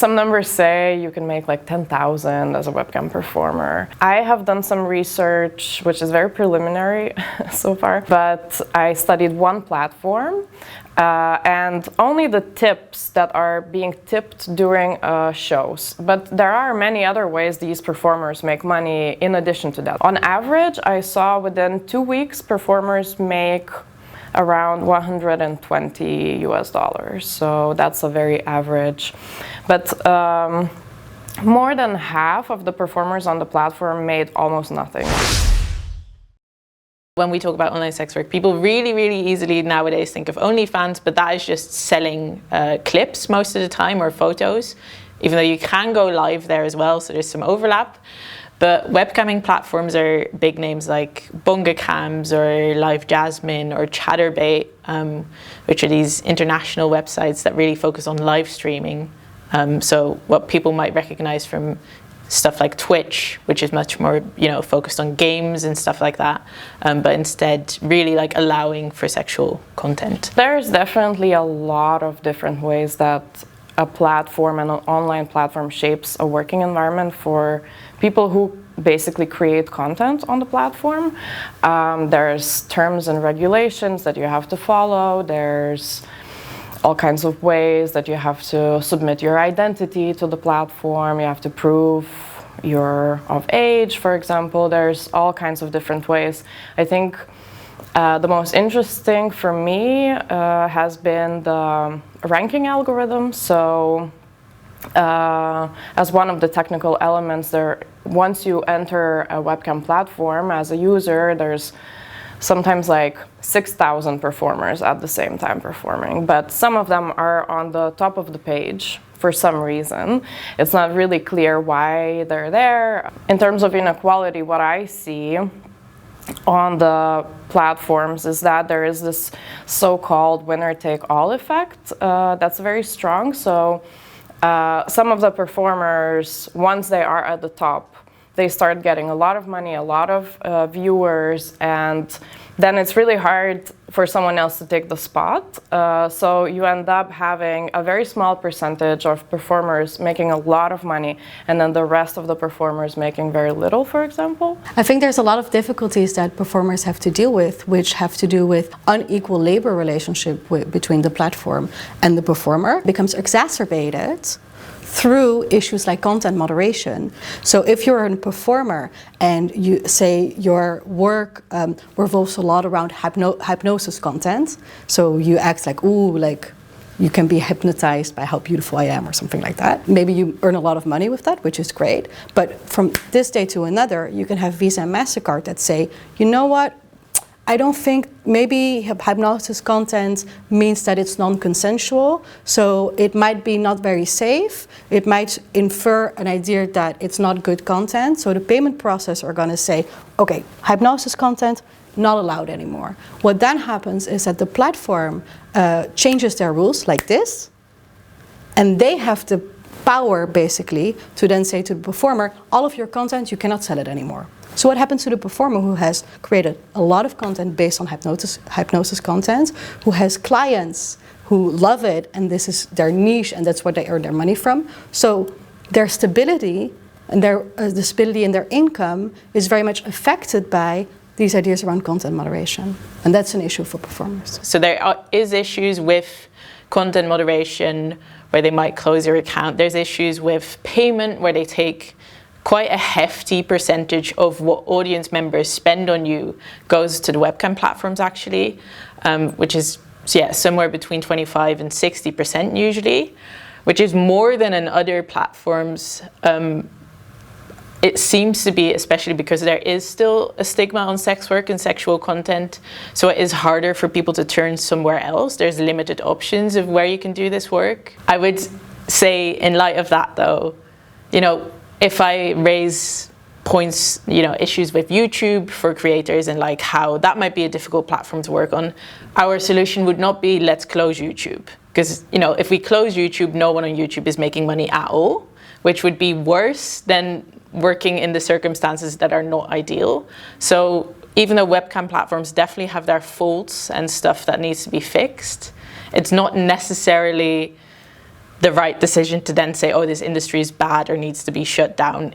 Some numbers say you can make like 10,000 as a webcam performer. I have done some research, which is very preliminary so far, but I studied one platform and only the tips that are being tipped during shows. But there are many other ways these performers make money in addition to that. On average, I saw within 2 weeks, performers make around $120 US. So that's a very average. But more than half of the performers on the platform made almost nothing. When we talk about online sex work, people really easily nowadays think of OnlyFans, but that is just selling clips most of the time, or photos, even though you can go live there as well, so there's some overlap. But webcamming platforms are big names like BongaCams or Live Jasmine or Chaturbate, which are these international websites that really focus on live streaming. So what people might recognize from stuff like Twitch, which is much more, focused on games and stuff like that, but instead really like allowing for sexual content. There's definitely a lot of different ways that a platform and an online platform shapes a working environment for people who basically create content on the platform. There's terms and regulations that you have to follow. There's all kinds of ways that you have to submit your identity to the platform. You have to prove you're of age, for example. There's all kinds of different ways. I think the most interesting for me has been the ranking algorithm. So as one of the technical elements there, once you enter a webcam platform as a user, there's sometimes like 6,000 performers at the same time performing, but some of them are on the top of the page for some reason. It's not really clear why they're there. In terms of inequality, what I see on the platforms is that there is this so-called winner-take-all effect that's very strong. So some of the performers, once they are at the top, they start getting a lot of money, a lot of viewers, and then it's really hard for someone else to take the spot. So you end up having a very small percentage of performers making a lot of money, and then the rest of the performers making very little, for example. I think there's a lot of difficulties that performers have to deal with, which have to do with unequal labor relationship between the platform and the performer. It becomes exacerbated through issues like content moderation. So if you're a performer and you say your work revolves a lot around hypnosis content, so you act like, ooh, like you can be hypnotized by how beautiful I am or something like that. Maybe you earn a lot of money with that, which is great. But from this day to another, you can have Visa and MasterCard that say, you know what? I don't think maybe hypnosis content means that it's non-consensual, so it might be not very safe. It might infer an idea that it's not good content. So the payment process are going to say, okay, hypnosis content, not allowed anymore. What then happens is that the platform changes their rules like this, and they have the power basically to then say to the performer, all of your content, you cannot sell it anymore. So what happens to the performer who has created a lot of content based on hypnosis content, who has clients who love it, and this is their niche, and that's what they earn their money from. So their stability and the stability in their income is very much affected by these ideas around content moderation. And that's an issue for performers. So there is issues with content moderation where they might close your account. There's issues with payment where they take quite a hefty percentage of what audience members spend on you goes to the webcam platforms actually, which is somewhere between 25 and 60% usually, which is more than in other platforms. It seems to be, especially because there is still a stigma on sex work and sexual content, so it is harder for people to turn somewhere else. There's limited options of where you can do this work. I would say in light of that though, if I raise points, issues with YouTube for creators and like how that might be a difficult platform to work on, our solution would not be let's close YouTube. Because, if we close YouTube, no one on YouTube is making money at all, which would be worse than working in the circumstances that are not ideal. So even though webcam platforms definitely have their faults and stuff that needs to be fixed, it's not necessarily the right decision to then say, oh, this industry is bad or needs to be shut down.